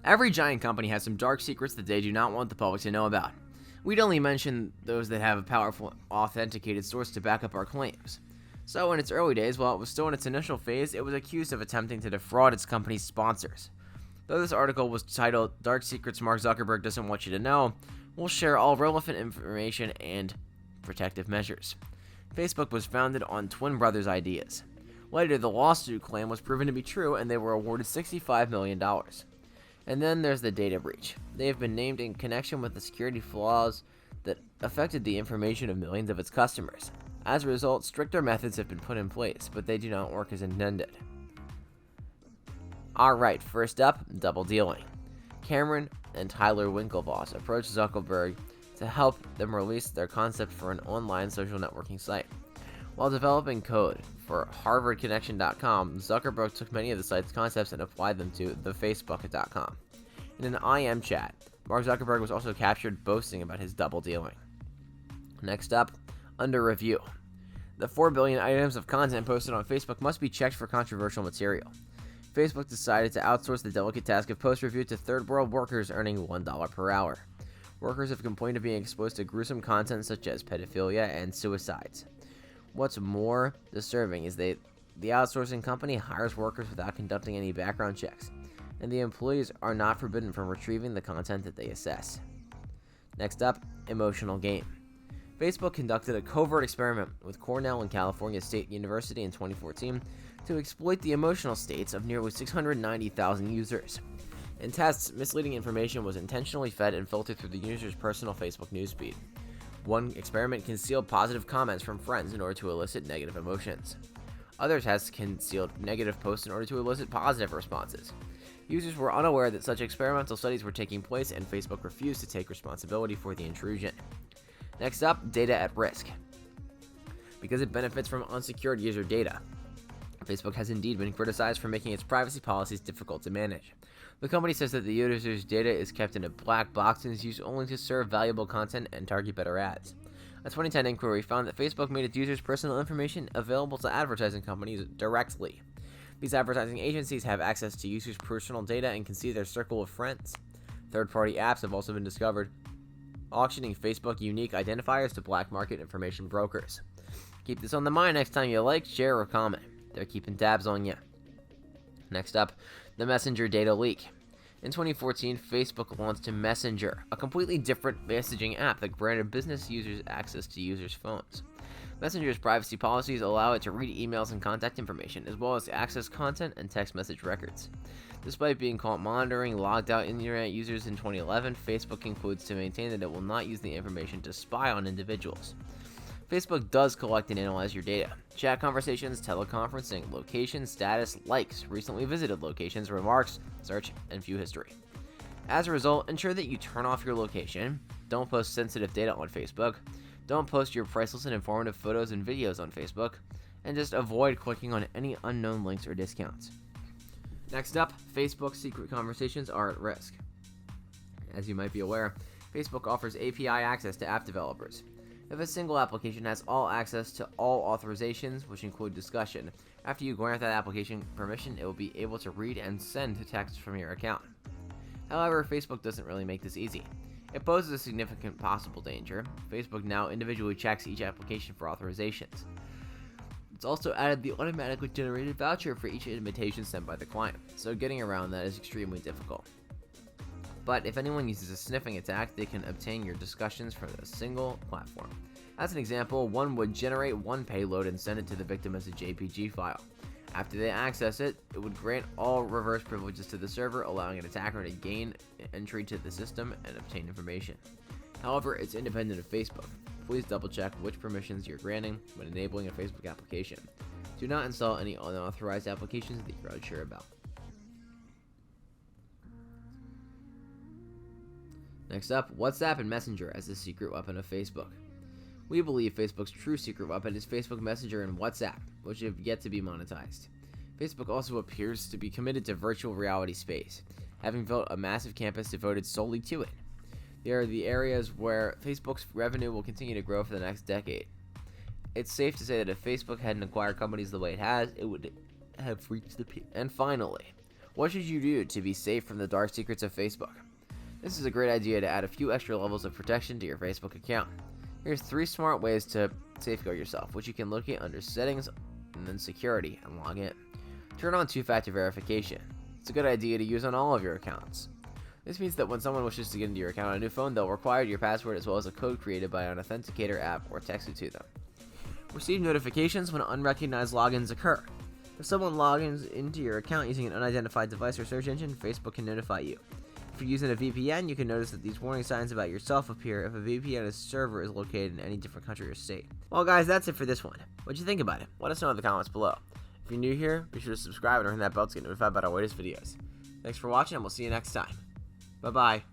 Every giant company has some dark secrets that they do not want the public to know about. We'd only mention those that have a powerful, authenticated source to back up our claims. So, in its early days, while it was still in its initial phase, it was accused of attempting to defraud its company's sponsors. Though this article was titled Dark Secrets Mark Zuckerberg Doesn't Want You to Know, we'll share all relevant information and protective measures. Facebook was founded on twin brothers' ideas. Later, the lawsuit claim was proven to be true, and they were awarded $65 million. And then there's the data breach. They have been named in connection with the security flaws that affected the information of millions of its customers. As a result, stricter methods have been put in place, but they do not work as intended. Alright, first up, double dealing. Cameron and Tyler Winklevoss approached Zuckerberg to help them release their concept for an online social networking site. While developing code for HarvardConnection.com, Zuckerberg took many of the site's concepts and applied them to thefacebook.com. In an IM chat, Mark Zuckerberg was also captured boasting about his double dealing. Next up, under review. The 4 billion items of content posted on Facebook must be checked for controversial material. Facebook decided to outsource the delicate task of post review to third world workers earning $1 per hour. Workers have complained of being exposed to gruesome content such as pedophilia and suicides. What's more disturbing is the outsourcing company hires workers without conducting any background checks, and the employees are not forbidden from retrieving the content that they assess. Next up, emotional game. Facebook conducted a covert experiment with Cornell and California State University in 2014 to exploit the emotional states of nearly 690,000 users. In tests, misleading information was intentionally fed and filtered through the user's personal Facebook newsfeed. One experiment concealed positive comments from friends in order to elicit negative emotions. Other tests concealed negative posts in order to elicit positive responses. Users were unaware that such experimental studies were taking place, and Facebook refused to take responsibility for the intrusion. Next up, data at risk. Because it benefits from unsecured user data, Facebook has indeed been criticized for making its privacy policies difficult to manage. The company says that the user's data is kept in a black box and is used only to serve valuable content and target better ads. A 2010 inquiry found that Facebook made its users' personal information available to advertising companies directly. These advertising agencies have access to users' personal data and can see their circle of friends. Third-party apps have also been discovered, auctioning Facebook unique identifiers to black market information brokers. Keep this on the mind next time you like, share, or comment. They're keeping tabs on you. Next up, the Messenger data leak. In 2014, Facebook launched Messenger, a completely different messaging app that granted business users access to users' phones. Messenger's privacy policies allow it to read emails and contact information, as well as access content and text message records. Despite being caught monitoring logged out internet users in 2011, Facebook concludes to maintain that it will not use the information to spy on individuals. Facebook does collect and analyze your data. Chat conversations, teleconferencing, location, status, likes, recently visited locations, remarks, search, and view history. As a result, ensure that you turn off your location, don't post sensitive data on Facebook, don't post your priceless and informative photos and videos on Facebook, and just avoid clicking on any unknown links or discounts. Next up, Facebook secret conversations are at risk. As you might be aware, Facebook offers API access to app developers. If a single application has all access to all authorizations, which include discussion, after you grant that application permission, it will be able to read and send text from your account. However, Facebook doesn't really make this easy. It poses a significant possible danger. Facebook now individually checks each application for authorizations. It's also added the automatically generated voucher for each invitation sent by the client, so getting around that is extremely difficult. But if anyone uses a sniffing attack, they can obtain your discussions from a single platform. As an example, one would generate one payload and send it to the victim as a JPG file. After they access it, it would grant all reverse privileges to the server, allowing an attacker to gain entry to the system and obtain information. However, it's independent of Facebook. Please double check which permissions you're granting when enabling a Facebook application. Do not install any unauthorized applications that you're unsure about. Next up, WhatsApp and Messenger as the secret weapon of Facebook. We believe Facebook's true secret weapon is Facebook Messenger and WhatsApp, which have yet to be monetized. Facebook also appears to be committed to virtual reality space, having built a massive campus devoted solely to it. They are the areas where Facebook's revenue will continue to grow for the next decade. It's safe to say that if Facebook hadn't acquired companies the way it has, it would have reached the peak. And finally, What should you do to be safe from the dark secrets of Facebook? This is a great idea to add a few extra levels of protection to your Facebook account. Here's 3 smart ways to safeguard yourself, which you can locate under Settings and then Security and log in. Turn on 2-factor verification. It's a good idea to use on all of your accounts. This means that when someone wishes to get into your account on a new phone, they'll require your password as well as a code created by an authenticator app or text it to them. Receive notifications when unrecognized logins occur. If someone logins into your account using an unidentified device or search engine, Facebook can notify you. If you're using a VPN, you can notice that these warning signs about yourself appear if a VPN server is located in any different country or state. Well guys, that's it for this one. What'd you think about it? Let us know in the comments below. If you're new here, be sure to subscribe and ring that bell to get notified about our latest videos. Thanks for watching, and we'll see you next time. Bye-bye.